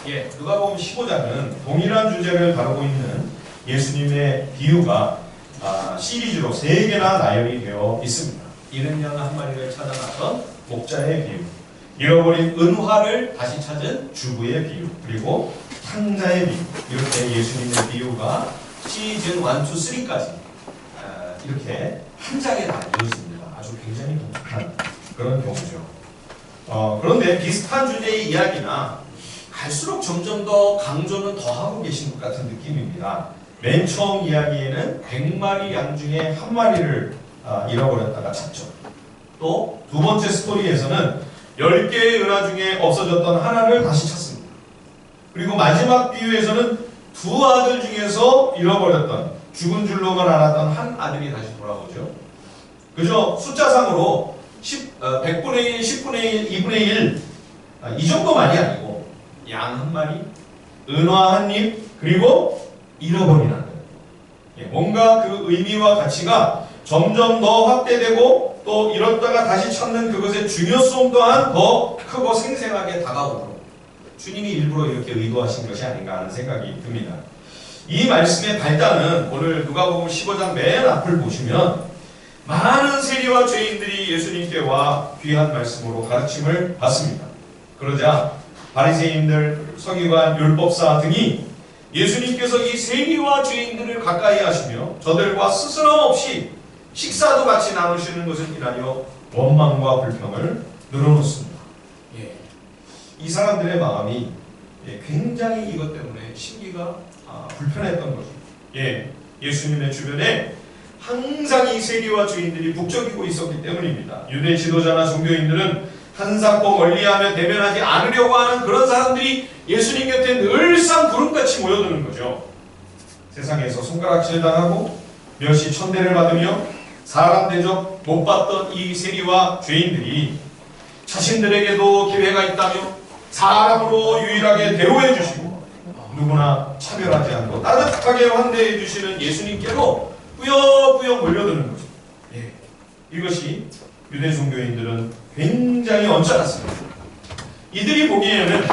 누가복음 15장은 동일한 주제를 다루고 있는 예수님의 비유가 시리즈로 3개나 나열이 되어 있습니다. 잃은 양 한 마리를 찾아 나선 목자의 비유, 잃어버린 은화를 다시 찾은 주부의 비유, 그리고 탕자의 비유, 이렇게 예수님의 비유가 시즌 1, 2, 3까지 이렇게 한 장에 다 이어집니다. 아주 굉장히 독특한 그런 경우죠. 그런데 비슷한 주제의 이야기나 갈수록 점점 더 강조는 더 하고 계신 것 같은 느낌입니다. 맨 처음 이야기에는 100마리 양 중에 한 마리를 잃어버렸다가 찾죠. 또 두 번째 스토리에서는 10개의 은화 중에 없어졌던 하나를 다시 찾습니다. 그리고 마지막 비유에서는 두 아들 중에서 잃어버렸던, 죽은 줄로만 알았던 한 아들이 다시 돌아오죠. 그저 숫자상으로 100분의 1, 10분의 1, 2분의 1, 이 정도만이 아니고 양 한 마리, 은화 한 입, 그리고 잃어버린 아들. 뭔가 그 의미와 가치가 점점 더 확대되고 또 잃었다가 다시 찾는 그것의 중요성 또한 더 크고 생생하게 다가오도록 주님이 일부러 이렇게 의도하신 것이 아닌가 하는 생각이 듭니다. 이 말씀의 발단은 오늘 누가복음 15장 맨 앞을 보시면 많은 세리와 죄인들이 예수님께 와 귀한 말씀으로 가르침을 받습니다. 그러자 바리새인들, 서기관, 율법사 등이 예수님께서 이 세리와 죄인들을 가까이 하시며 저들과 스스럼 없이 식사도 같이 나누시는 것을 인하여 원망과 불평을 늘어놓습니다. 이 사람들의 마음이 굉장히 이것 때문에 심기가 불편했던 거죠. 예수님의 주변에 항상 이 세리와 죄인들이 북적이고 있었기 때문입니다. 유대 지도자나 종교인들은 한사코 멀리하며 대면하지 않으려고 하는 그런 사람들이 예수님 곁에 늘상 구름같이 모여드는 거죠. 세상에서 손가락질 당하고 멸시 천대를 받으며 사람 대접 못 받던 이 세리와 죄인들이 자신들에게도 기회가 있다며 사람으로 유일하게 대우해 주시고 누구나 차별하지 않고 따뜻하게 환대해 주시는 예수님께로 뿌역뿌역 몰려드는 거죠. 이것이 유대 종교인들은 굉장히 언짢았습니다. 이들이 보기에는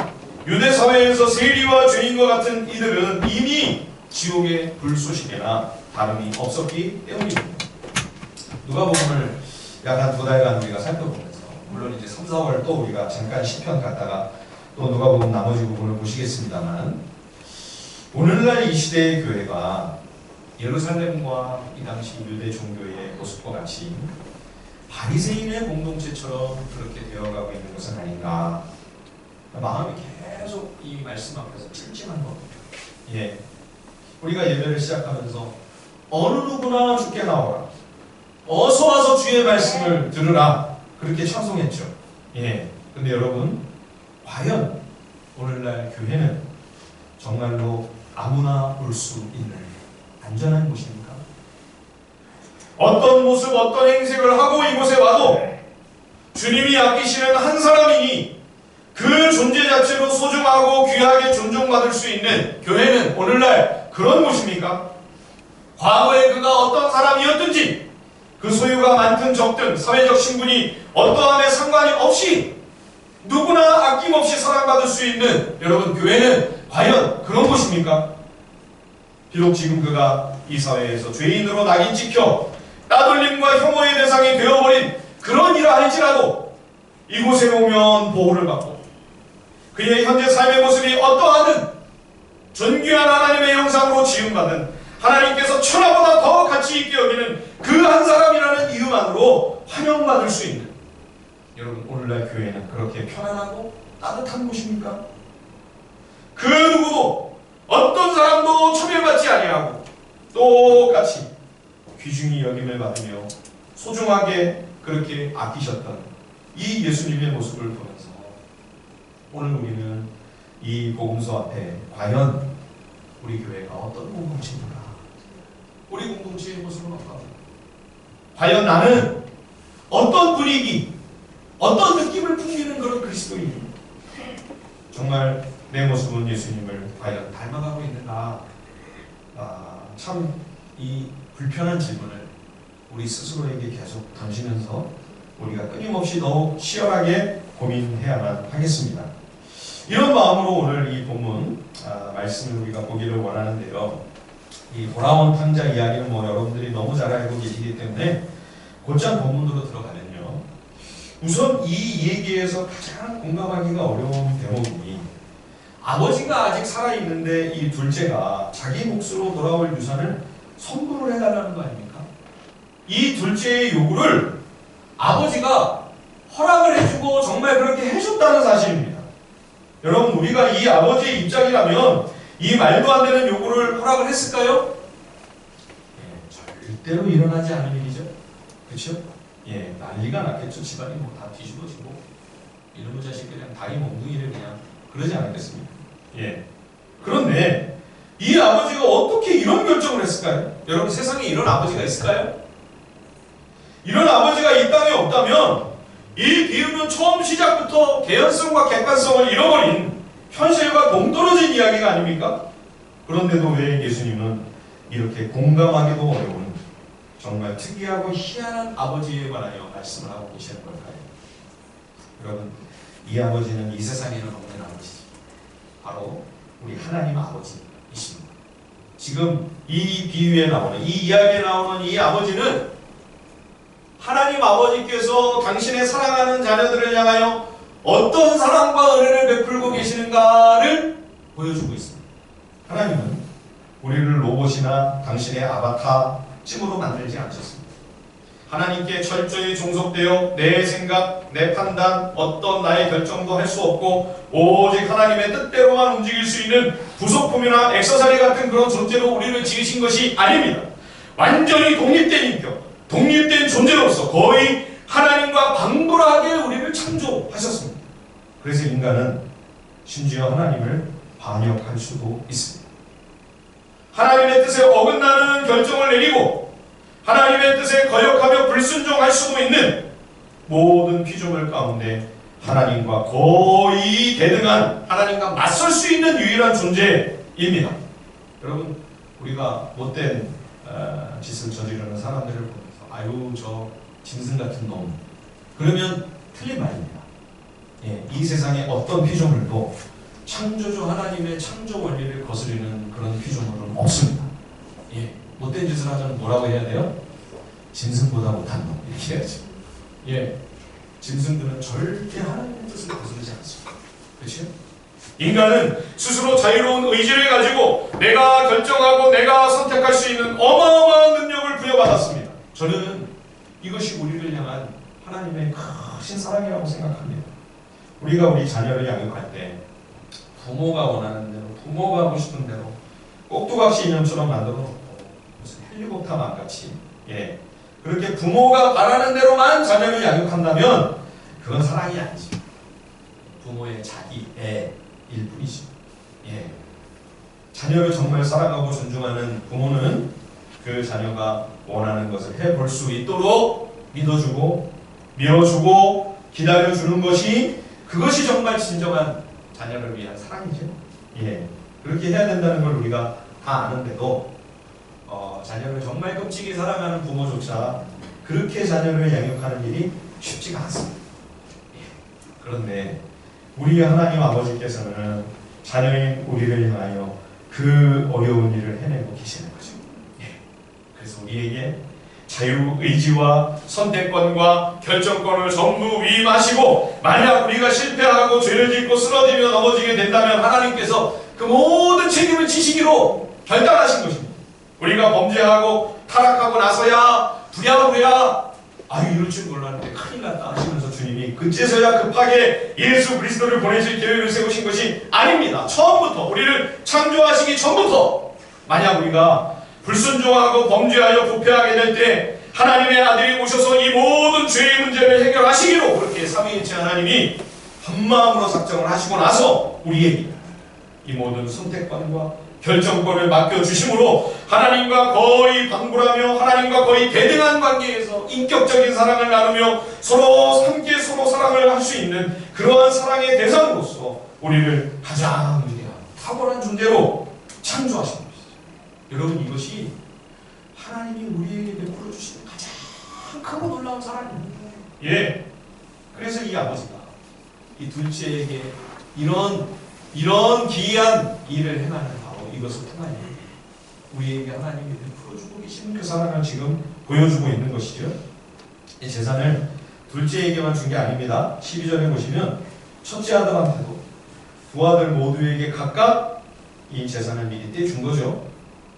유대 사회에서 세리와 죄인과 같은 이들은 이미 지옥의 불쏘시개나 다름이 없었기 때문입니다. 누가복음을 약 한 2달간 우리가 살펴보면서 물론 이제 3, 4월 또 우리가 잠깐 시편 갔다가 또 누가복음 나머지 부분을 보시겠습니다만 오늘날 이 시대의 교회가 예루살렘과 이 당시 유대 종교의 모습과 같이 바리새인의 공동체처럼 그렇게 되어가고 있는 것은 아닌가. 마음이 계속 이 말씀 앞에서 찜찜한 겁니다. 우리가 예배를 시작하면서 어느 누구나 주께 나오라, 어서 와서 주의 말씀을 들으라, 그렇게 찬송했죠. 근데 여러분, 과연 오늘날 교회는 정말로 아무나 올 수 있는 안전한 곳입니까? 어떤 모습, 어떤 행색을 하고 이곳에 와도 주님이 아끼시는 한 사람이니 그 존재 자체로 소중하고 귀하게 존중받을 수 있는 교회는 오늘날 그런 곳입니까? 과거에 그가 어떤 사람이었든지 그 소유가 많든 적든 사회적 신분이 어떠함에 상관이 없이 누구나 아낌없이 사랑받을 수 있는 여러분 교회는 과연 그런 곳입니까? 비록 지금 그가 이 사회에서 죄인으로 낙인 찍혀 따돌림과 혐오의 대상이 되어버린 그런 일을 할지라도 이곳에 오면 보호를 받고 그의 현재 삶의 모습이 어떠하든 존귀한 하나님의 형상으로 지음받은 하나님께서 천하보다 더 가치 있게 여기는 그 한 사람이라는 이유만으로 환영받을 수 있는 여러분 오늘날 교회는 그렇게 편안하고 따뜻한 곳입니까? 그 누구도 어떤 사람도 차별받지 아니하고 똑같이 귀중히 여김을 받으며 소중하게 그렇게 아끼셨던 이 예수님의 모습을 보면서 오늘 우리는 이 복음서 앞에 과연 우리 교회가 어떤 공동체인가, 우리 공동체의 모습은 어떤가, 과연 나는 어떤 분위기, 어떤 느낌을 풍기는 그런 그리스도인입니다. 정말 내 모습은 예수님을 과연 닮아가고 있는가? 참 이 불편한 질문을 우리 스스로에게 계속 던지면서 우리가 끊임없이 더욱 치열하게 고민해야만 하겠습니다. 이런 마음으로 오늘 이 본문 말씀을 우리가 보기를 원하는데요. 이 돌아온 탕자 이야기는 뭐 여러분들이 너무 잘 알고 계시기 때문에 곧장 본문으로 들어가면요. 우선 이 얘기에서 가장 공감하기가 어려운 대목이 아버지가 아직 살아있는데 이 둘째가 자기 몫으로 돌아올 유산을 선물을 해달라는 거 아닙니까? 이 둘째의 요구를 아버지가 허락을 해주고 정말 그렇게 해줬다는 사실입니다. 여러분, 우리가 이 아버지의 입장이라면 이 말도 안 되는 요구를 허락을 했을까요? 절대로 일어나지 않은 일이죠. 그렇죠? 난리가 났겠죠. 집안이 뭐 다 뒤집어지고 이놈의 자식 그냥 다리 몽둥이를 그냥 그러지 않았겠습니까? 그런데 이 아버지가 어떻게 이런 결정을 했을까요? 여러분, 세상에 이런 아버지가 있을까요? 이런 아버지가 이 땅에 없다면 이 비유는 처음 시작부터 개연성과 객관성을 잃어버린 현실과 동떨어진 이야기가 아닙니까? 그런데도 왜 예수님은 이렇게 공감하기도 어려운 정말 특이하고 희한한 아버지에 관하여 말씀을 하고 계시는 걸까요? 여러분, 이 아버지는 이 세상에는 없는 아버지죠. 바로 우리 하나님 아버지이십니다. 지금 이 비유에 나오는, 이 이야기에 나오는 이 아버지는 하나님 아버지께서 당신의 사랑하는 자녀들을 향하여 어떤 사랑과 은혜를 베풀고 계시는가를 보여주고 있습니다. 하나님은 우리를 로봇이나 당신의 아바타 찜으로 만들지 않으셨습니다. 하나님께 철저히 종속되어 내 생각, 내 판단, 어떤 나의 결정도 할 수 없고 오직 하나님의 뜻대로만 움직일 수 있는 부속품이나 액세서리 같은 그런 존재로 우리를 지으신 것이 아닙니다. 완전히 독립된 인격, 독립된 존재로서 거의 하나님과 방불하게 우리를 창조하셨습니다. 그래서 인간은 심지어 하나님을 반역할 수도 있습니다. 하나님의 뜻에 어긋나는 결정을 내리고 하나님의 뜻에 거역하며 불순종할 수도 있는 모든 피조물 가운데 하나님과 거의 대등한, 하나님과 맞설 수 있는 유일한 존재입니다. 여러분, 우리가 못된 짓을 저지르는 사람들을 보면서 아유, 저 짐승 같은 놈, 그러면 틀린 말입니다. 이 세상의 어떤 피조물도 창조주 하나님의 창조 원리를 거스르는 그런 피조물은 없습니다. 못된 짓을 하자면 뭐라고 해야 돼요? 짐승보다 못한 놈, 이렇게 해야죠. 짐승들은 절대 하나님의 뜻을 거스르지 않습니다. 그렇죠? 인간은 스스로 자유로운 의지를 가지고 내가 결정하고 내가 선택할 수 있는 어마어마한 능력을 부여받았습니다. 저는 이것이 우리를 향한 하나님의 크신 사랑이라고 생각합니다. 우리가 우리 자녀를 양육할 때 부모가 원하는 대로, 부모가 하고 싶은 대로 꼭두각시 인형처럼 만들어 놓고 무슨 헬리콥터만 같이 그렇게 부모가 바라는 대로만 자녀를 양육한다면 그건 사랑이 아니죠. 부모의 자기 애일 뿐이죠. 자녀를 정말 사랑하고 존중하는 부모는 그 자녀가 원하는 것을 해볼 수 있도록 믿어주고 밀어주고 기다려주는 것이, 그것이 정말 진정한 자녀를 위한 사랑이죠. 그렇게 해야 된다는 걸 우리가 다 아는데도 자녀를 정말 끔찍이 사랑하는 부모조차 그렇게 자녀를 양육하는 일이 쉽지가 않습니다. 그런데 우리 하나님 아버지께서는 자녀인 우리를 향하여 그 어려운 일을 해내고 계시는 거죠. 그래서 우리에게 자유의지와 선택권과 결정권을 전부 위임하시고, 만약 우리가 실패하고 죄를 짓고 쓰러지며 넘어지게 된다면 하나님께서 그 모든 책임을 지시기로 결단하신 것입니다. 우리가 범죄하고 타락하고 나서야 부랴부랴 아유, 이럴 줄 몰랐는데 큰일 났다 하시면서 주님이 그제서야 급하게 예수 그리스도를 보내실 계획을 세우신 것이 아닙니다. 처음부터, 우리를 창조하시기 전부터 만약 우리가 불순종하고 범죄하여 부패하게 될 때 하나님의 아들이 오셔서 이 모든 죄의 문제를 해결하시기로 그렇게 삼위일체 하나님이 한마음으로 작정을 하시고 나서 우리에게 이 모든 선택권과 결정권을 맡겨주심으로 하나님과 거의 방불하며 하나님과 거의 대등한 관계에서 인격적인 사랑을 나누며 서로 함께 서로 사랑을 할 수 있는 그러한 사랑의 대상으로서 우리를 가장 위대한 탁월한 존재로 창조하신 것이죠. 여러분, 이것이 하나님이 우리에게 베풀어 주시는 가장 크고 놀라운 사랑입니다. 그래서 이 아버지가 이 둘째에게 이런 기이한 일을 행하는 이것을 통하여 우리에게 하나님이 풀어주고 계시는 그 사랑을 지금 보여주고 있는 것이죠. 이 재산을 둘째에게만 준 게 아닙니다. 12절에 보시면 첫째 아들한테도 두 아들 모두에게 각각 이 재산을 미리 떼준 거죠.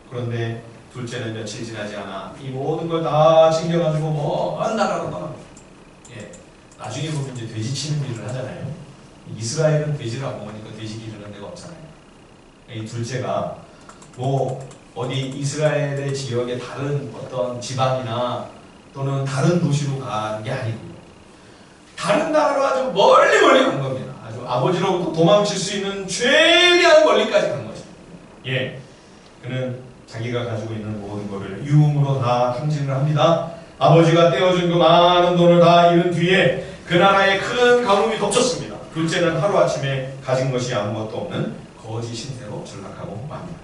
그런데 둘째는 며칠 지나지 않아 이 모든 걸 다 챙겨가지고 먼 나라로 떠납니다. 예, 나중에 보면 이제 돼지 치는 일을 하잖아요. 이스라엘은 돼지를 안 먹으니까 돼지 기르는 데가 없잖아요. 이 둘째가 뭐 어디 이스라엘의 지역의 다른 어떤 지방이나 또는 다른 도시로 가는 게 아니고요. 다른 나라로 아주 멀리 간 겁니다. 아주 아버지로부터 도망칠 수 있는 최대한 멀리까지 간 거죠. 예, 그는 자기가 가지고 있는 모든 것을 유흥으로 다 탕진을 합니다. 아버지가 떼어준 그 많은 돈을 다 잃은 뒤에 그 나라에 큰 가뭄이 덮쳤습니다. 둘째는 하루아침에 가진 것이 아무것도 없는 거지 신세로 전락하고 맙니다.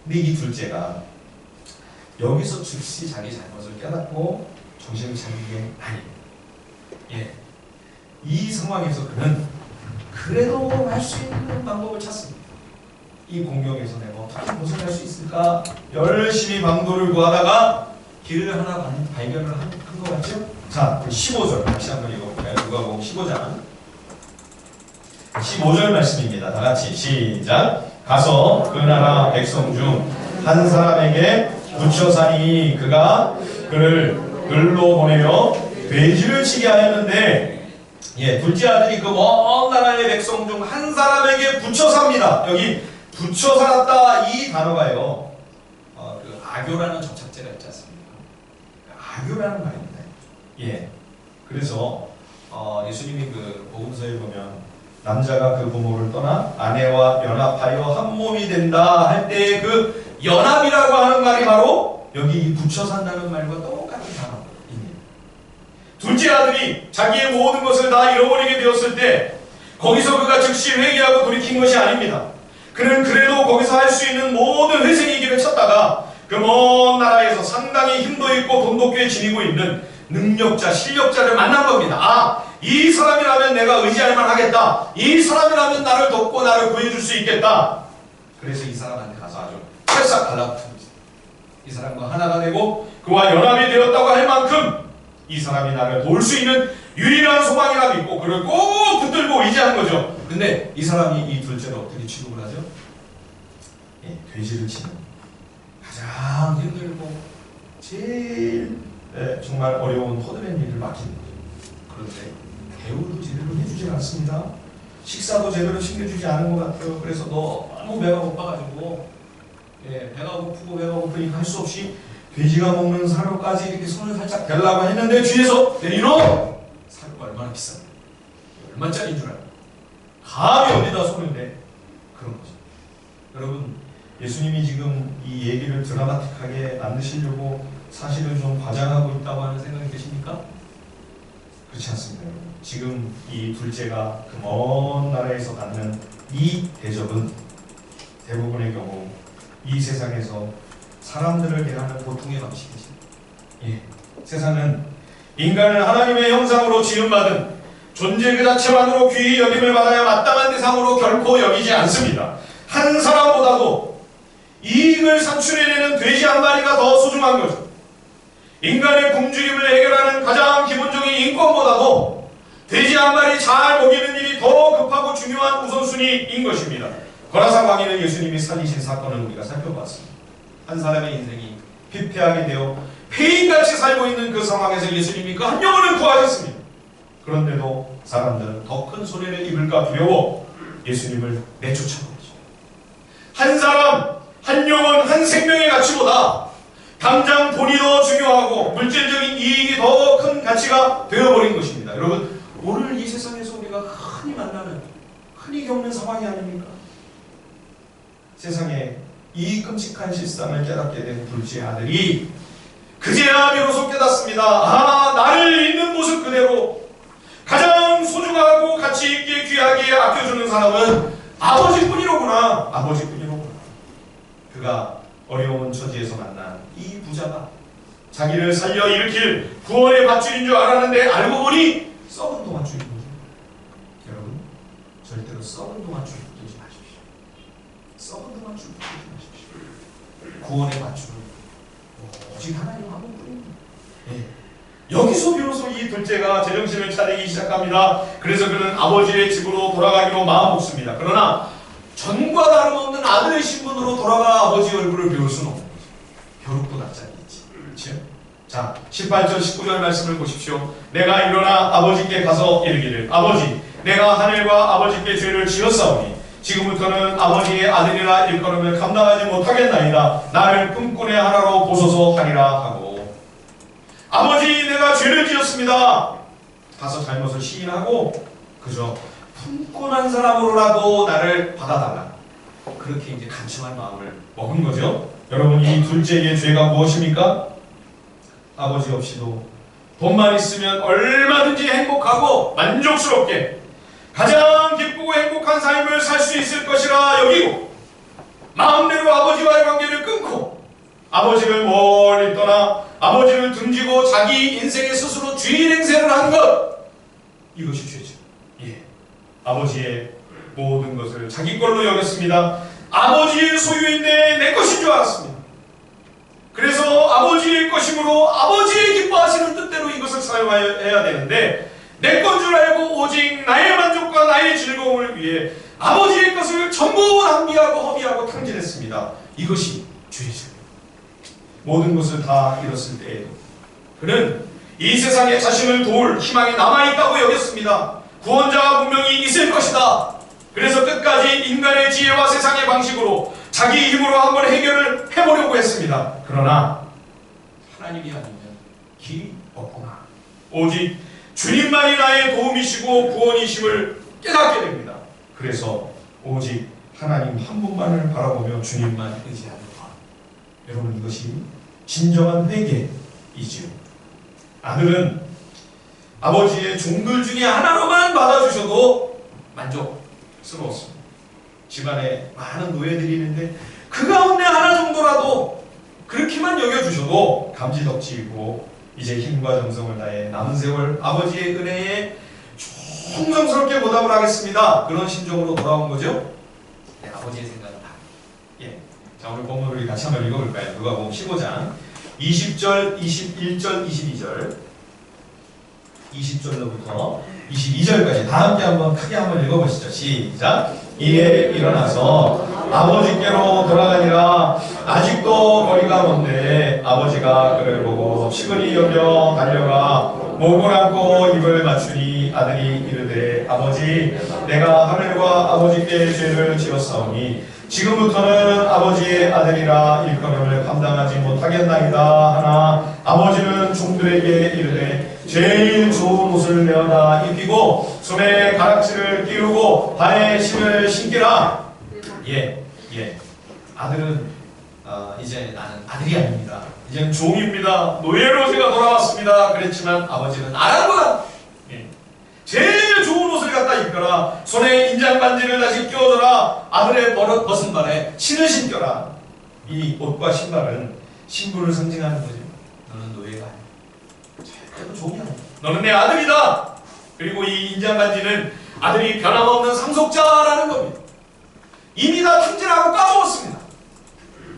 근데 이 둘째가 여기서 즉시 자기 잘못을 깨닫고 정신을 차린 게 아니에요. 예, 이 상황에서 그는 그래도 할 수 있는 방법을 찾습니다. 이 공경에서 내가 어떻게 벗어날 수 있을까 열심히 방도를 구하다가 길을 하나 발견을 한 것 같죠? 자, 15절 다시 한번 읽어볼까요? 누가복음 15절 말씀입니다. 다 같이 시작. 가서 그 나라 백성 중 한 사람에게 붙여사니 그가 그를 글로 보내려 돼지를 치게 하였는데, 예, 둘째 아들이 그 먼 나라의 백성 중 한 사람에게 붙여 삽니다. 여기 붙여 살았다 이 단어가요, 그 악교라는 접착제가 있지 않습니까? 악교라는 말입니다. 예, 그래서 예수님이 그 복음서에 보면 남자가 그 부모를 떠나 아내와 연합하여 한 몸이 된다 할 때 그 연합이라고 하는 말이 바로 여기 붙여 산다는 말과 똑같은 단어입니다. 둘째 아들이 자기의 모든 것을 다 잃어버리게 되었을 때 거기서 그가 즉시 회개하고 돌이킨 것이 아닙니다. 그는 그래도 거기서 할 수 있는 모든 회생의 길을 찾다가 그 먼 나라에서 상당히 힘도 있고 돈도 꽤 지니고 있는 능력자, 실력자를 만난 겁니다. 아, 이 사람이라면 내가 의지할 만하겠다. 이 사람이라면 나를 돕고 나를 구해줄 수 있겠다. 그래서 이 사람한테 가서 아주 찰싹 달라붙은 거죠. 이 사람과 하나가 되고 그와 연합이 되었다고 할 만큼 이 사람이 나를 도울 수 있는 유일한 소망이라 믿고 그를 꼭 붙들고 의지한 거죠. 근데 이 사람이 이 둘째를 어떻게 취급을 하죠? 예, 돼지를 치는 가장 힘들고 제일 정말 어려운 허드렛 일을 맡기는 거죠. 그런데 대우도 제대로 해주지 않습니다. 식사도 제대로 챙겨주지 않은 것 같아요. 그래서 너무 배가 고파가지고, 예, 배가 고프고 배가 고프니까 할 수 없이 돼지가 먹는 사료까지 이렇게 손을 살짝 대려고 했는데 뒤에서 이놈! 사료가 얼마나 비싼데 얼마짜리인 줄 알아요. 감히 어디다 손을 대? 그런 거죠. 여러분, 예수님이 지금 이 얘기를 드라마틱하게 만드시려고 사실은 좀 과장하고 있다고 하는 생각이 드십니까? 그렇지 않습니다. 지금 이 둘째가 그 먼 나라에서 받는 이 대접은 대부분의 경우 이 세상에서 사람들을 대하는 보통의 방식이죠. 예, 세상은 인간을 하나님의 형상으로 지음받은 존재 그 자체만으로 귀히 여김을 받아야 마땅한 대상으로 결코 여기지 않습니다. 한 사람보다도 이익을 산출해내는 돼지 한 마리가 더 소중한 거죠. 인간의 굶주림을 해결하는 가장 기본적인 인권보다도 돼지 한 마리 잘 먹이는 일이 더 급하고 중요한 우선순위인 것입니다. 거라사 광인은 예수님이 살리신 사건을 우리가 살펴봤습니다. 한 사람의 인생이 피폐하게 되어 폐인같이 살고 있는 그 상황에서 예수님이 그 한 영혼을 구하셨습니다. 그런데도 사람들은 더 큰 손해를 입을까 두려워 예수님을 내쫓아버리죠. 한 사람, 한 영혼, 한 생명의 가치보다 당장 돈이 더 중요하고 물질적인 이익이 더 큰 가치가 되어버린 것입니다. 여러분, 오늘 이 세상에서 우리가 흔히 만나는, 흔히 겪는 상황이 아닙니까? 세상에 이 끔찍한 실상을 깨닫게 된 둘째 아들이 그제야 비로소 깨닫습니다. 아, 나를 있는 모습 그대로 가장 소중하고 가치 있게 귀하게 아껴주는 사람은 아버지뿐이로구나. 아버지뿐이로구나. 그가 어려운 처지에서 만난 이 부자가 자기를 살려 일으킬 구원의 밧줄인 줄 알았는데 알고 보니 썩은 동아줄인 거죠. 여러분, 절대로 썩은 동아줄 붙들지 마십시오. 썩은 동아줄 줄 부탁하십시오. 구원의 밧줄은 오직 하나님 한 분뿐입니다. 예. 여기서 비로소 이 둘째가 제정신을 차리기 시작합니다. 그래서 그는 아버지의 집으로 돌아가기로 마음먹습니다. 그러나 전과 다름없는 아들의 신분으로 돌아가 아버지 얼굴을 배울 수는 없는 거죠. 벼룩도 낯짝이지. 그렇죠? 자, 18절 19절 말씀을 보십시오. 내가 일어나 아버지께 가서 이르기를 아버지 내가 하늘과 아버지께 죄를 지었사오니 지금부터는 아버지의 아들이라 일컬음을 감당하지 못하겠나이다. 나를 꿈꾼의 하나로 보소서 하리라 하고 아버지 내가 죄를 지었습니다. 가서 잘못을 시인하고 그저 품꾼한 사람으로라도 나를 받아달라. 그렇게 이제 간청한 마음을 먹은 거죠. 여러분 이 둘째의 죄가 무엇입니까? 아버지 없이도 돈만 있으면 얼마든지 행복하고 만족스럽게 가장 기쁘고 행복한 삶을 살 수 있을 것이라 여기고 마음대로 아버지와의 관계를 끊고 아버지를 멀리 떠나 아버지를 등지고 자기 인생에 스스로 주인 행세를 한 것 이것이 죄죠. 예. 아버지의 모든 것을 자기 걸로 여겼습니다. 아버지의 소유인데 내 것인 줄 알았습니다. 그래서 아버지의 것이므로 아버지의 기뻐하시는 뜻대로 이것을 사용해야 되는데 내 건 줄 알고 오직 나의 만족과 나의 즐거움을 위해 아버지의 것을 전부 낭비하고 허비하고 탕진했습니다. 이것이 죄죠. 모든 것을 다 잃었을 때에도 그는 이 세상에 자신을 도울 희망이 남아있다고 여겼습니다. 구원자가 분명히 있을 것이다. 그래서 끝까지 인간의 지혜와 세상의 방식으로 자기 힘으로 한번 해결을 해보려고 했습니다. 그러나 하나님이 아니면 길이 없구나. 오직 주님만이 나의 도움이시고 구원이심을 깨닫게 됩니다. 그래서 오직 하나님 한 분만을 바라보며 주님만 의지하는 것. 여러분 이것이 진정한 회개이지요. 아들은 아버지의 종들 중에 하나로만 받아주셔도 만족스러웠습니다. 집안에 많은 노예들이 있는데 그 가운데 하나 정도라도 그렇게만 여겨주셔도 감지덕지이고 이제 힘과 정성을 다해 남은 세월 아버지의 은혜에 충성스럽게 보답을 하겠습니다. 그런 심정으로 돌아온 거죠. 네, 아버지의 생각은 다. 예. 자, 오늘 본문을 우리 같이 한번 읽어볼까요? 누가복음 15장 20절, 21절, 22절 20절로부터 22절까지 다 함께 한번 크게 한번 읽어보시죠. 시작. 이에 일어나서 아버지께로 돌아가니라. 아직도 거리가 먼데 아버지가 그를 보고 시근히 여겨 달려가 목을 안고 입을 맞추니 아들이 이르되 아버지 내가 하늘과 아버지께 죄를 지었사오니 지금부터는 아버지의 아들이라 일컬음을 감당하지 못하겠나이다 하나 아버지는 종들에게 이르되 제일 좋은 옷을 내어다 입히고 손에 가락지를 끼우고 발에 신을 신기라. 예. 아들은 이제 나는 아들이 아닙니다. 이제는 종입니다. 노예로 제가 돌아왔습니다. 그랬지만 아버지는 알아보라. 예. 제일 좋은 옷을 갖다 입혀라. 손에 인장 반지를 다시 끼워줘라. 아들의 벗은 발에 신을 신겨라. 이 옷과 신발은 신분을 상징하는 거죠. 너는 노예가 아니야. 절대로 종이 아니야. 너는 내 아들이다. 그리고 이 인장 반지는 아들이 변함없는 상속자라는 겁니다. 이미 다 탕진하고 까먹었습니다.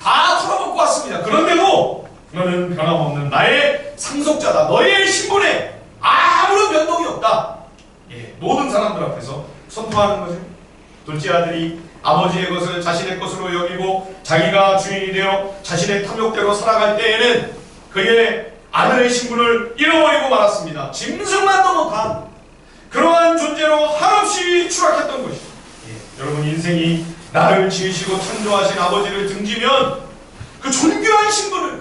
다 털어먹고 왔습니다. 그런데도 너는 변함없는 나의 상속자다. 너의 신분에 아무런 변동이 없다. 예, 모든 사람들 앞에서 선포하는 거죠. 둘째 아들이 아버지의 것을 자신의 것으로 여기고 자기가 주인이 되어 자신의 탐욕대로 살아갈 때에는 그의 아들의 신분을 잃어버리고 말았습니다. 짐승만도 못한 그러한 존재로 한없이 추락했던 것이죠. 예, 여러분 인생이 나를 지으시고 창조하신 아버지를 등지면 그 존귀한 신분을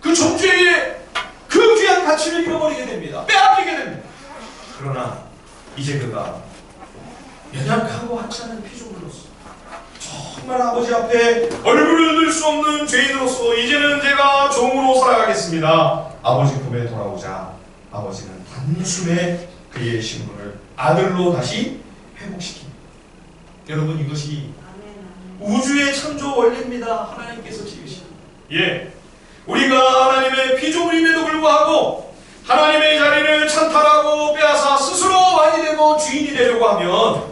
그 존재의 그 귀한 가치를 잃어버리게 됩니다. 빼앗기게 됩니다. 그러나 이제 그가 연약하고 하찮은 피조물로서 정말 아버지 앞에 얼굴을 들 수 없는 죄인으로서 이제는 제가 종으로 살아가겠습니다. 아버지 품에 돌아오자 아버지는 단숨에 그의 신분을 아들로 다시 회복시킵니다. 여러분 이것이 우주의 창조 원리입니다. 하나님께서 지으신. 예, 우리가 하나님의 피조물임에도 불구하고 하나님의 자리를 찬탈하고 빼앗아 스스로 왕이 되고 주인이 되려고 하면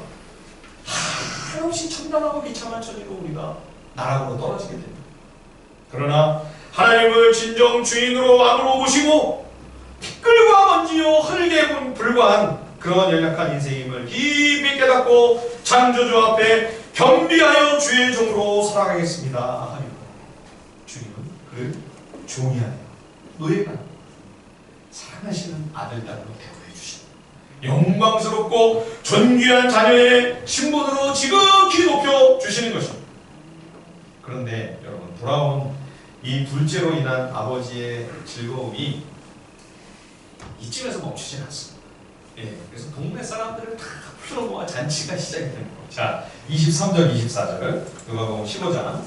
한없이 천단하고 비참한 처지로 우리가 나락으로 떨어지게 됩니다. 그러나 하나님을 진정 주인으로 왕으로 모시고 티끌과 먼지요 흙에 불과한 그런 연약한 인생임을 깊이 깨닫고 창조주 앞에 겸비하여 주의 종으로 살아가겠습니다 하며 주님은 그를 종이 아니라 노예가 사랑하시는 아들, 딸로 대우해 주십니다. 영광스럽고 존귀한 자녀의 신분으로 지극히 높여주시는 것입니다. 그런데 여러분, 돌아온 이 둘째로 인한 아버지의 즐거움이 이쯤에서 멈추진 않습니다. 예, 그래서 동네 사람들을 다 풀어모아 잔치가 시작이 됩니다. 자, 23절, 24절 누가복음 15장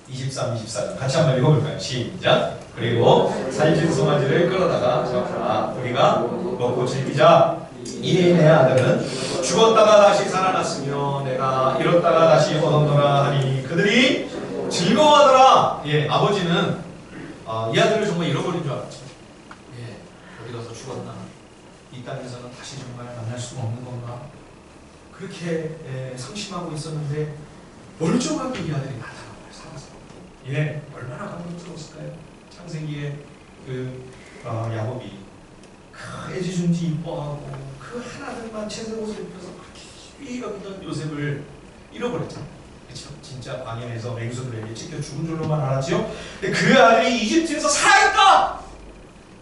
23, 24절 같이 한번 읽어볼까요? 시작! 그리고 살찐 송아지를 끌어다가 잡으라. 우리가 먹고 즐기자. 이에 내 아들은 죽었다가 다시 살아났으며 내가 잃었다가 다시 얻었노라 하니 그들이 즐거워하더라. 예, 아버지는 이 아들을 정말 잃어버린 줄 알았죠. 예, 어디 가서 죽었나? 이 땅에서는 다시 정말 만날 수가 없는 건가? 그렇게 상심하고 있었는데 멀쩡하게 이 아들이 나타나고요. 살아서. 예, 얼마나 감동스러웠을까요? 창세기에 그 야곱이 그 애지중지 이뻐하고 그 하나들만 채색 옷을 입혀서 그렇게 희귀 여기던 요셉을 잃어버렸잖아요. 그렇죠? 진짜 광야에서 맹수들에게 찢겨 죽은 줄로만 알았죠. 근데 그 아들이 이집트에서 살아있다.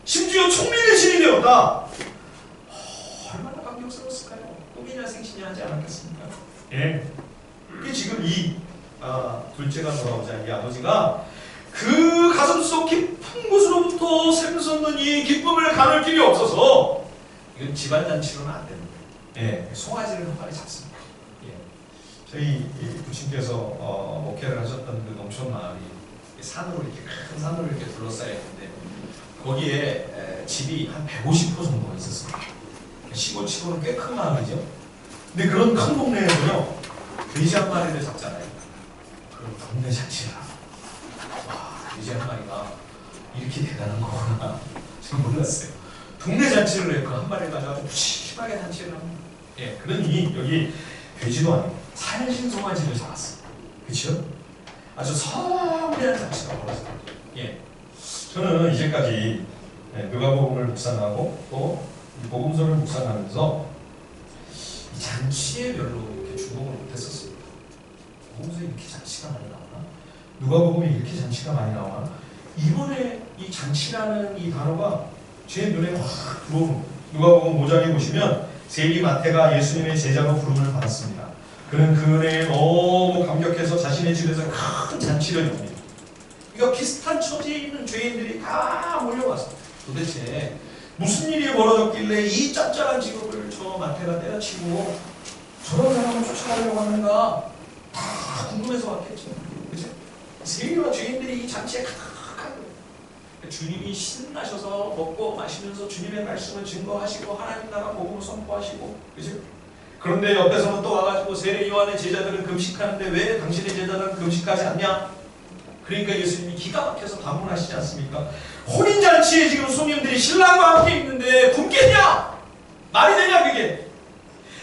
심지어 총리의 신이 되었다. 얼마나 감격스러웠을까요? 꿈이냐 생시냐 하지 않았겠습니까? 예. 그게 지금 이 둘째가 돌아오자 이 아버지가 그 가슴속 깊은 곳으로부터 샘솟는 이 기쁨을 가눌 길이 없어서 이건 집안잔치로는 안 됩니다. 예, 송아지를 한 마리 잡습니다. 예. 저희 부친께서 목회를 하셨던 그 농촌 마을이 산으로 이렇게 큰 산으로 이렇게 둘러싸여 있는데 거기에 집이 한 150% 정도가 있었습니다. 시골치고는 꽤 큰 마을이죠. 근데 그런 큰 동네에서요 돼지 한 마리를 잡잖아요. 그럼 동네 잔치를 하고 돼지 한 마리가 이렇게 대단한 거구나. 저는 몰랐어요. 동네 잔치를 해서 한 마리를 가져가지고 심하게 잔치를 합니다. 예, 그러니 여기 돼지도 아니고 살신 송아지를 잡았어요. 그렇죠? 아주 서울이한 잔치가 벌어졌어요. 예, 저는 이제까지 누가복음을 묵상하고 또 복음서를 묵상하면서 이 잔치에 별로 이렇게 주목을 못했었어요. 복음서에 이렇게 잔치가 많이 나오나? 누가복음에 이렇게 잔치가 많이 나오나? 이번에 이 잔치라는 이 단어가 제 눈에 확 들어오는. 누가복음 5장에 보시면 세리 마태가 예수님의 제자로 부름을 받았습니다. 그는 그 은혜에 너무 감격해서 자신의 집에서 큰 잔치를 엽니다. 그러니까 비슷한 처지에 있는 죄인들이 다 몰려왔어요. 도대체 무슨 일이 벌어졌길래 이 짭짤한 직업을 저 마태가 때려치고 저런 사람을 쫓아가려고 하는가 다 궁금해서 왔겠죠. 그죠? 세리와 죄인들이 이 잔치에 가득한 거예요. 주님이 신나셔서 먹고 마시면서 주님의 말씀을 증거하시고 하나님 나라 복음을 선포하시고, 그죠? 그런데 옆에서는 또 와가지고 세례 요한의 제자들은 금식하는데 왜 당신의 제자들은 금식하지 않냐? 그러니까 예수님이 기가 막혀서 반문하시지 않습니까? 혼인잔치에 지금 손님들이 신랑과 함께 있는데 굶겠냐? 말이 되냐 그게?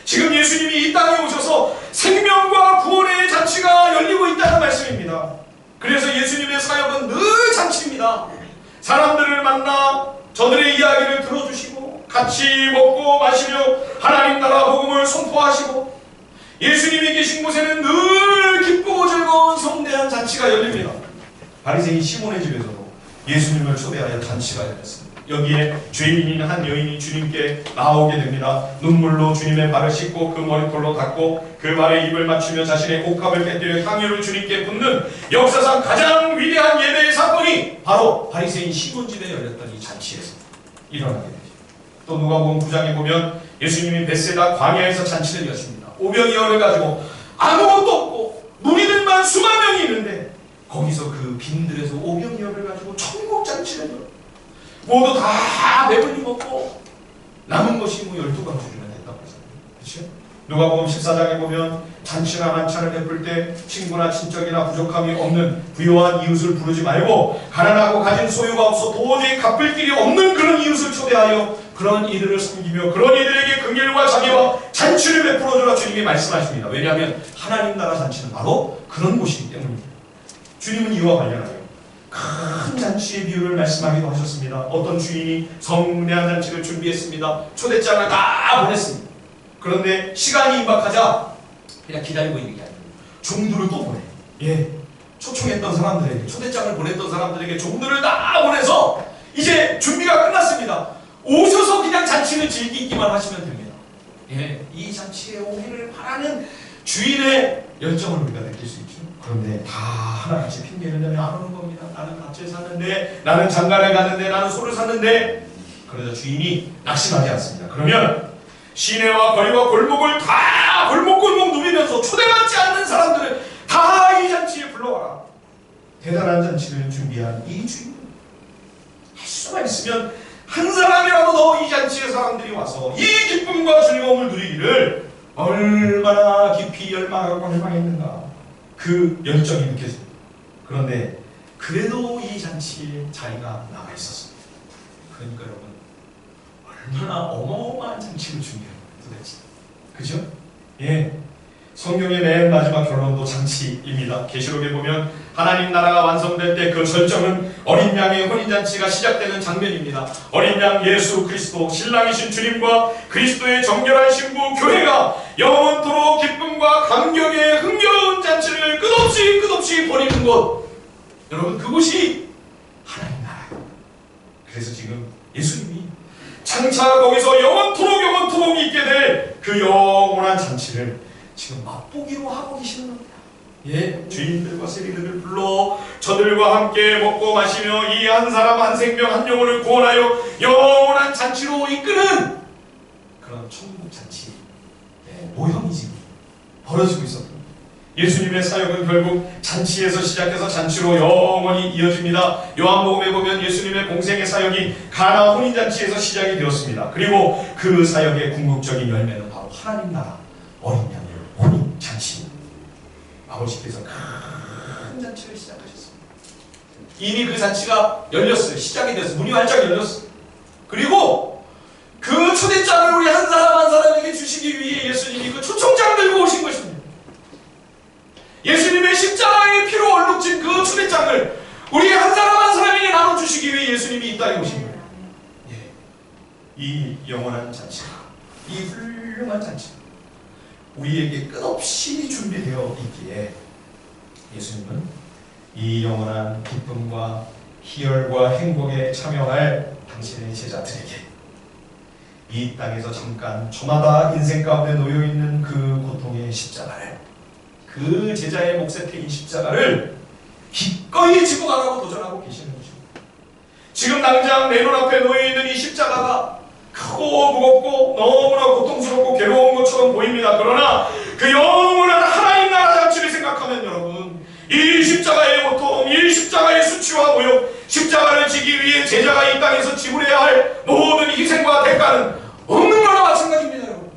지금 예수님이 이 땅에 오셔서 생명과 구원의 잔치가 열리고 있다는 말씀입니다. 그래서 예수님의 사역은 늘 잔치입니다. 사람들을 만나 저들의 이야기를 들어주시고 같이 먹고 마시며 하나님 나라 복음을 선포하시고 예수님이 계신 곳에는 늘 기쁘고 즐거운 성대한 잔치가 열립니다. 바리새인 시몬의 집에서도 예수님을 초대하여 잔치가 열렸습니다. 여기에 죄인인 한 여인이 주님께 나오게 됩니다. 눈물로 주님의 발을 씻고 그 머리털로 닦고 그 발에 입을 맞추며 자신의 옥합을 깨뜨려 향유를 주님께 붓는 역사상 가장 위대한 예배의 사건이 바로 바리새인 시몬 집에 열렸던 이 잔치에서 일어나게 되죠. 또 누가복음 9장에 보면 예수님이 벳세다 광야에서 잔치를 여십니다. 오병이어를 가지고 아무것도 없고 무리들만 수만 명이 있는데 거기서 그 빈들에서 오병이어를 가지고 천국 잔치를 열어요. 모두 다 배불리 먹고 남은 것이 뭐 12강주리나 됐다고 하잖아요. 그렇죠? 누가복음 14장에 보면 잔치나 만찬을 베풀 때 친구나 친척이나 부족함이 없는 부요한 이웃을 부르지 말고 가난하고 가진 소유가 없어 도저히 갚을 길이 없는 그런 이웃을 초대하여 그런 이들을 섬기며 그런 이들에게 긍휼과 자비와 잔치를 베풀어주라 주님이 말씀하십니다. 왜냐하면 하나님 나라 잔치는 바로 그런 곳이기 때문입니다. 주님은 이와 관련하여 큰 잔치의 비유를 말씀하기도 하셨습니다. 어떤 주인이 성대한 잔치를 준비했습니다. 초대장을 다 보냈습니다. 그런데 시간이 임박하자 그냥 기다리고 있는 게 아니에요. 종들을 또 보내. 초청했던 사람들에게, 초대장을 보냈던 사람들에게 종들을 다 보내서 이제 준비가 끝났습니다. 오셔서 그냥 잔치를 즐기기만 하시면 됩니다. 이 잔치에 오기를 바라는 주인의 열정을 우리가 느낄 수 있죠. 그런데 다 하나같이 핑계를 대며 안 오는 겁니다. 나는 밭을 샀는데, 나는 장가를 갔는데, 나는 소를 샀는데. 그러자 주인이 낙심하지 않습니다. 그러면 시내와 거리와 골목을 다 골목골목 누비면서 초대받지 않는 사람들을 다 이 잔치에 불러와라. 대단한 잔치를 준비한 이 주인, 할 수만 있으면 한 사람이라도 더 이 잔치에 사람들이 와서 이 기쁨과 즐거움을 누리기를 얼마나 깊이 열망하고 열망했는가, 그 열정이 느껴집니다. 그런데 그래도 이 잔치에 자리가 남아 있었습니다. 그러니까 여러분, 얼마나 어마어마한 잔치를 준비한 거예요 도대체. 그죠? 성경의 맨 마지막 결론도 잔치입니다. 계시록에 보면 하나님 나라가 완성될 때 그 절정은 어린 양의 혼인잔치가 시작되는 장면입니다. 어린 양 예수 그리스도, 신랑이신 주님과 그리스도의 정결한 신부 교회가 영원토록 기쁨과 감격의 흥겨운 잔치를 끝없이 벌이는 곳, 여러분, 그곳이 하나님 나라예요. 그래서 지금 예수님이 장차 거기서 영원토록 있게 될 그 영원한 잔치를 지금 맛보기로 하고 계시는 겁니다. 주인들과 세리들을 불러 저들과 함께 먹고 마시며 이 한 사람 한 생명 한 영혼을 구원하여 영원한 잔치로 이끄는 그런 천국 잔치 모형이 지금 벌어지고 있었던, 예수님의 사역은 결국 잔치에서 시작해서 잔치로 영원히 이어집니다. 요한복음에 보면 예수님의 공생의 사역이 가나 혼인잔치에서 시작이 되었습니다. 그리고 그 사역의 궁극적인 열매는 바로 하나님 나라 어린 양의 혼인잔치입니다. 아버지께서 큰 잔치를 시작하셨습니다. 이미 그 잔치가 열렸어요. 시작이 돼서 문이 활짝 열렸어요. 그리고 그 초대장을 우리 한 사람 한 사람에게 주시기 위해 예수님이 그 초청장을 들고 오신 것입니다. 예수님의 십자가의 피로 얼룩진 그 초대장을 우리 한 사람 한 사람에게 나눠주시기 위해 예수님이 이 땅에 오신 거예요. 이 영원한 잔치, 이 훌륭한 잔치, 우리에게 끝없이 준비되어 있기에 예수님은 이 영원한 기쁨과 희열과 행복에 참여할 당신의 제자들에게 이 땅에서 잠깐 저마다 인생 가운데 놓여있는 그 고통의 십자가를, 그 제자의 몫에 태인 십자가를 기꺼이 지고 가라고 도전하고 계시는 것입니다. 지금 당장 내 눈앞에 놓여있는 이 십자가가 크고 무겁고 너무나 고통스럽고 괴로운 것처럼 보입니다. 그러나 그 영원한 하나님 나라 잔치를 생각하면 여러분, 이 십자가의 고통, 이 십자가의 수치와 모욕, 십자가를 지기 위해 제자가 이 땅에서 지불해야 할 모든 희생과 대가는 없는 거나 마찬가지입니다. 여러분,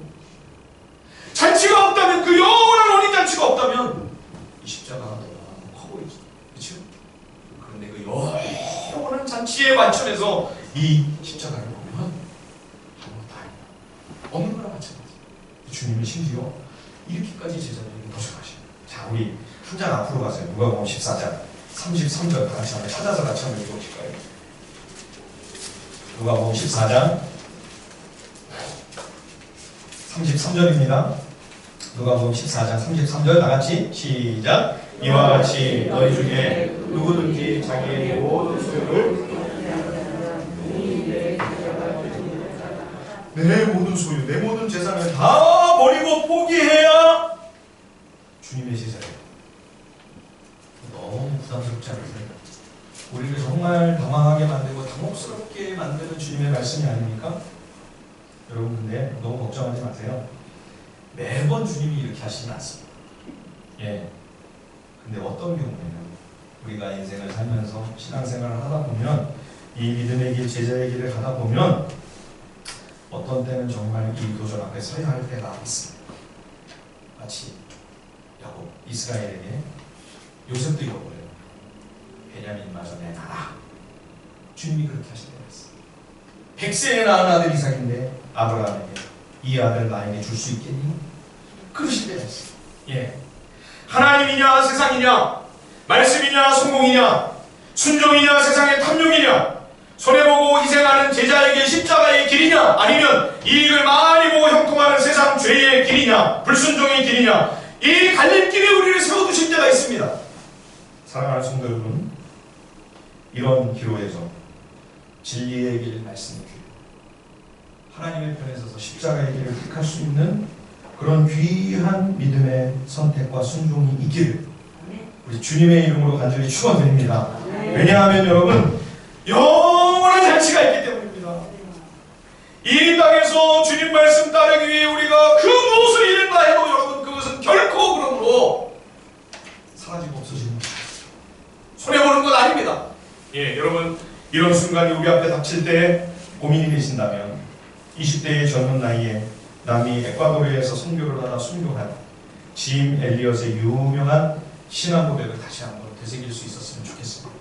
잔치가 없다면, 그 영원한 혼인잔치가 없다면 이 십자가가 너무 커 보이죠. 그렇죠? 그런데 그 영원한 잔치의 관점에서 이 십자가를 보면 없는 거나 마찬가지. 주님이 심지어 이렇게까지 제자들에게 도전하시는. 자, 우리 한 장 앞으로 가세요. 누가복음 14장 33절 같이 한번 찾아서 같이 한번 읽어보실까요? 누가복음 14장 33절입니다. 누가복음 14장 33절 다 같이 시작. 이와 같이 너희 중에 누구든지 자기의 모든 소유를, 내 모든 소유, 내 모든 재산을 다 버리고 포기해야 주님의 제자예요. 너무 부담스럽지 않으세요? 우리를 정말 당황하게 만들고 당혹스럽게 만드는 주님의 말씀이 아닙니까? 여러분, 근데 너무 걱정하지 마세요. 매번 주님이 이렇게 하시진 않습니다. 근데 어떤 경우에는 우리가 인생을 살면서 신앙생활을 하다 보면, 이 믿음의 길, 제자의 길을 가다 보면 어떤 때는 정말 이 도전 앞에 서야 할 때가 있습니다. 마치 야곱, 이스라엘에게 요셉도 잃어버려요. 베냐민마저 내 나라. 주님이 그렇게 하실 때가 있어요. 100세에 낳은 아들 이삭인데 아브라함에게 이 아들 나에게 줄 수 있겠니? 그러실 때가 있어요. 예. 하나님이냐 세상이냐, 말씀이냐 성공이냐, 순종이냐 세상의 탐욕이냐, 손해보고 희생하는 제자에게 십자가의 길이냐, 아니면 이익을 많이 보고 형통하는 세상 죄의 길이냐, 불순종의 길이냐, 이 갈림길에 우리를 세워두실 때가 있습니다. 사랑하는 성도 여러분, 이런 기로에서 진리의 길, 말씀의 길, 하나님의 편에 서서 십자가의 길을 택할 수 있는 그런 귀한 믿음의 선택과 순종이 있기를 우리 주님의 이름으로 간절히 축원드립니다. 왜냐하면 여러분, 영원한 잔치가 있기 때문입니다. 이 땅에서 주님 말씀 따르기 위해 우리가 그 무엇을 잃는다 해도 여러분, 그것은 결코 그러므로 사라지고 없어지는 것입니다. 손해보는 것 아닙니다. 예, 여러분, 이런 순간이 우리 앞에 닥칠 때 고민이 되신다면 20대의 젊은 나이에 남미 에콰도르에서 선교를 하다 순교한 짐 엘리엇의 유명한 신앙 고백을 다시 한번 되새길 수 있었으면 좋겠습니다.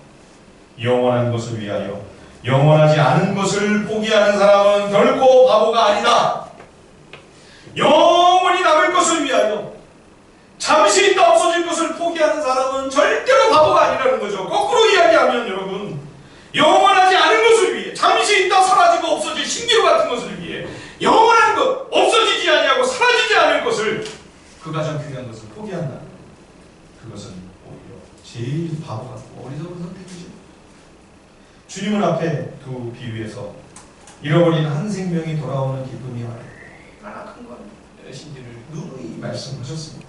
영원한 것을 위하여 영원하지 않은 것을 포기하는 사람은 결코 바보가 아니다. 영원히 남을 것을 위하여 잠시 있다 없어질 것을 포기하는 사람은 절대로 바보가 아니라는 거죠. 거꾸로 이야기하면 여러분, 영원하지 않은 것을 위해, 잠시 있다 사라지고 없어질 신기루 같은 것을 위해 영원한 것, 없어지지 아니하고 사라지지 않을 것을, 그 가장 귀한 것을 포기한다. 그것은 오히려 제일 바보 같고 어리석은 선택이죠. 주님은 앞에 두 비유에서 잃어버린 한 생명이 돌아오는 기쁨이 얼마나 큰 것인지를 누누이 말씀하셨습니다.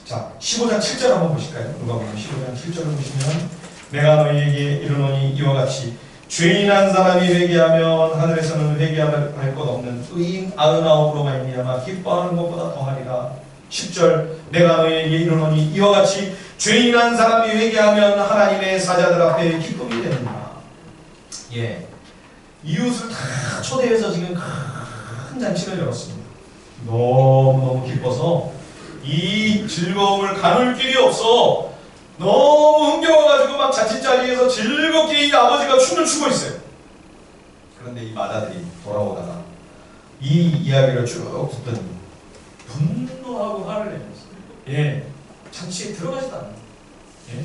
자, 15장 7절 한번 보실까요? 누가복음 15장 7절을 보시면, 내가 너희에게 이르노니 이와 같이 죄인한 사람이 회개하면 하늘에서는 회개할 것 없는 의인 99으로 말미암아 기뻐하는 것보다 더하리라. 10절, 내가 너희에게 이르노니 이와 같이 죄인한 사람이 회개하면 하나님의 사자들 앞에 기쁨이 되느니라. 예, 이웃을 다 초대해서 지금 큰 잔치를 열었습니다. 너무너무 기뻐서 이 즐거움을 가눌 길이 없어 너무 흥겨워가지고 막 자칫 자리에서 즐겁게 이 아버지가 춤을 추고 있어요. 그런데 이 마다들이 돌아오다가 이 이야기를 쭉 듣더니 분노하고 화를 내면서, 예, 잔치에 들어가지도 않아요. 예?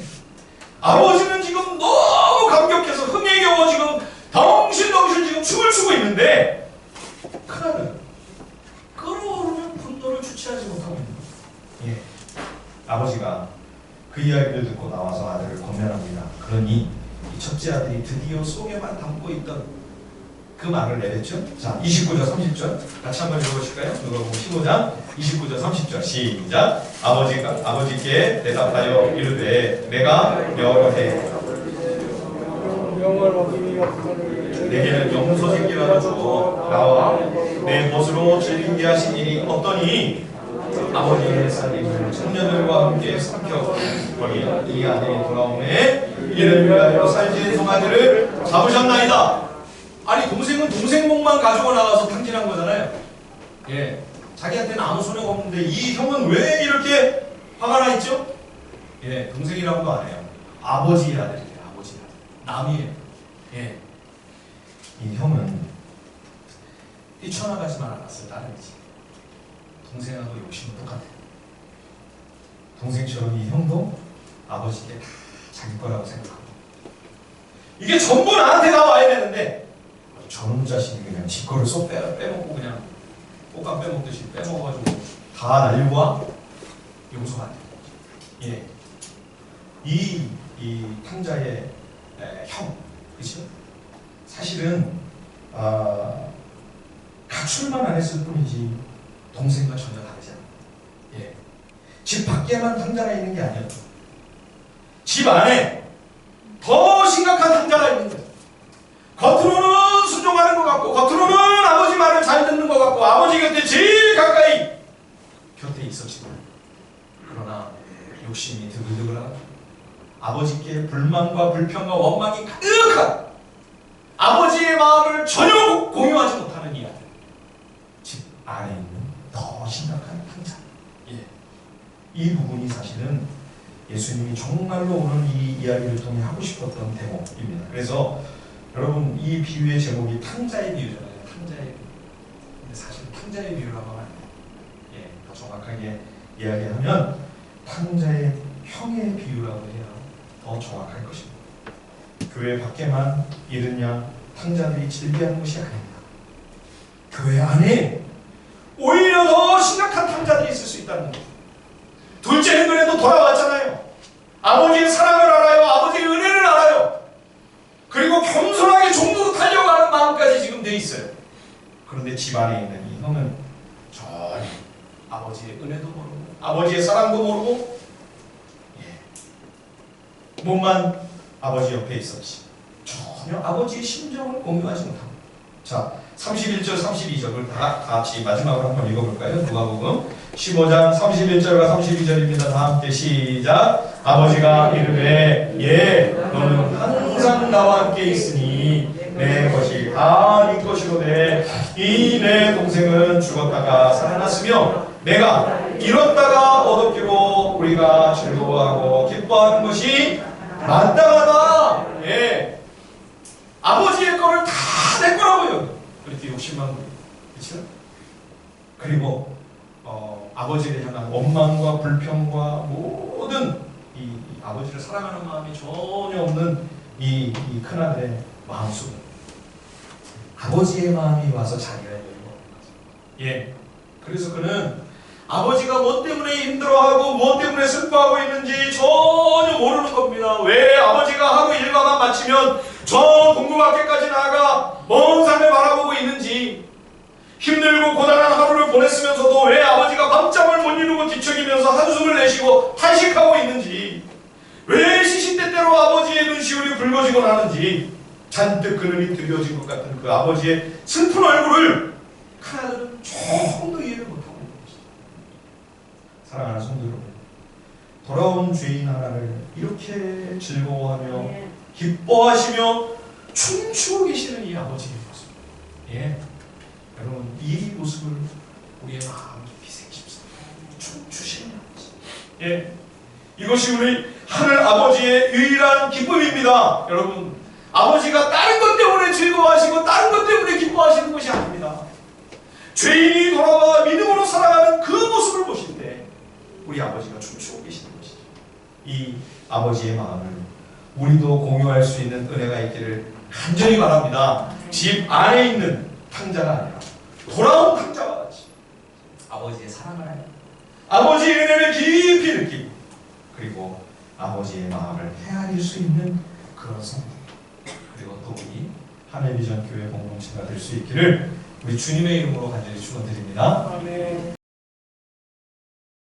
아버지는 지금 너무 감격해서 흥에 겨워 지금 덩실덩실 지금 춤을 추고 있는데, 큰아들은 끓어오르는 분노를 주체하지 못하고 있는 거예요. 예. 아버지가 그 이야기를 듣고 나와서 아들을 권면합니다. 그러니 이 첫째 아들이 드디어 속에만 담고 있던 그 말을 내뱉죠. 자, 29절 30절 같이 한번 읽어보실까요? 누가복음 15장 29절 30절 시작. 아버지께 대답하여 이르되 내가 여러 해 내게는 용서생기라도 주고 나와 내 것으로 즐기게 하신 일이 없더니 아버지의 살림을 청년들과 함께 삼켜 거기 이 아들이 돌아오매 이를 위하여 살찌는 송아지를 잡으셨나이다. 아니, 동생은 동생 목만 가지고 나가서 탕진한 거잖아요. 예, 자기한테는 아무 손해가 없는데 이 형은 왜 이렇게 화가 나 있죠? 예, 동생이라고도 안 해요. 아버지의 아들이에요. 아버지의 아들, 남이에요. 예, 이 형은 뛰쳐나가지만 않았어요. 나름이지. 동생하고 욕심은 똑같아요. 동생처럼 이 형도 아버지께 자기 거라고 생각하고, 이게 전부 나한테 다 와야 되는데 저놈 자식이 그냥 지 거를 쏙 빼먹고 그냥 꽃감 빼먹듯이 빼먹어가지고 다 날리고 와? 용서가 안 돼요. 예, 이 탕자의 형, 그렇죠? 사실은 가출만 안 했을 뿐이지 동생과 전혀 다르지 않아요. 예, 집 밖에만 탕자가 있는 게 아니에요. 집 안에 더 심각한 탕자가 있는 거예요. 겉으로는 순종하는 것 같고, 겉으로는 아버지 말을 잘 듣는 것 같고, 아버지 곁에 제일 가까이 곁에 있었지만, 그러나 욕심이 드글드글하고 아버지께 불만과 불평과 원망이 가득한, 아버지의 마음을 전혀 공유하지 못하는 이 아들, 집 안에 있는 더 심각한 탕자. 예, 이 부분이 사실은 예수님이 정말로 오늘 이 이야기를 통해 하고 싶었던 대목입니다. 그래서 여러분, 이 비유의 제목이 탕자의 비유잖아요. 탕자의 비유. 근데 사실 탕자의 비유라고 하면 정확하게 이야기하면 탕자의 형의 비유라고 해야 더 정확할 것입니다. 교회 밖에만 이른 양 탕자들이 즐비하는 것이 아닙니다. 교회 안에 오히려 더 심각한 탕자들이 있을 수 있다는 겁니다. 둘째 행근에도 돌아왔잖아요. 아버지의 사랑을 알아요. 아버지의 은혜를 알아요. 그리고 겸손하게 종로로 달려가는 마음까지 지금 돼 있어요. 그런데 집안에 있는 이 형은 전혀 아버지의 은혜도 모르고 아버지의 사랑도 모르고 몸만 아버지 옆에 있었지 전혀 아버지의 심정을 공유하지 못합니다. 자, 31절 32절을 다 같이 마지막으로 한번 읽어볼까요? 누가복음 15장 31절과 32절입니다. 다 함께 시작. 아버지가 이르되 너는 항상 나와 함께 있으니 내 것이 다 네 것이로되 이 내 동생은 죽었다가 살아났으며 내가 잃었다가 얻었기로 우리가 즐거워하고 기뻐하는 것이 마땅하다. 아버지의 거를 다 내 거라고요. 그렇게 욕심만 그렇죠? 그리고 아버지를 향한 원망과 불평과 모든 이 아버지를 사랑하는 마음이 전혀 없는 이 큰아들의 마음속 아버지의 마음이 와서 자기가 이루는 겁니다. 그래서 그는 아버지가 무엇 때문에 힘들어하고 무엇 때문에 슬퍼하고 있는지 전혀 모르는 겁니다. 왜 아버지가 하루 일과만 마치면 저 동구 밖에까지 나아가 먼 산을 바라보고 있는지, 힘들고 고단한 하루를 보냈으면서도 왜 아버지가 밤잠을 못 이루고 뒤척이면서 한숨을 내쉬고 탄식하고 있는지, 왜 시시때때로 아버지의 눈시울이 붉어지고 나는지, 잔뜩 그늘이 드려진 것 같은 그 아버지의 슬픈 얼굴을 큰아들은 조금도 이해를 못하고 있는 것이죠. 사랑하는 성도 여러분, 돌아온 죄인 하나를 이렇게 즐거워하며 기뻐하시며 춤추고 계시는 이 아버지의 모습, 여러분 이 모습을 우리의 마음 깊이 새깁시다. 춤추시는 아버지, 이것이 우리 하늘 아버지의 유일한 기쁨입니다. 여러분, 아버지가 다른 것 때문에 즐거워하시고 다른 것 때문에 기뻐하시는 것이 아닙니다. 죄인이 돌아와 믿음으로 살아가는 그 모습을 보실 때 우리 아버지가 춤추고 계시는 것이죠. 이 아버지의 마음을 우리도 공유할 수 있는 은혜가 있기를 간절히 바랍니다. 집 안에 있는 탕자가 아니라 돌아온 탕자와 같이 아버지의 사랑을 알고 아버지의 은혜를 깊이 느끼고 그리고 아버지의 마음을 헤아릴 수 있는 그런 성도, 그리고 또 우리 하늘비전 교회 공동체가 될 수 있기를 우리 주님의 이름으로 간절히 축원드립니다. 아멘.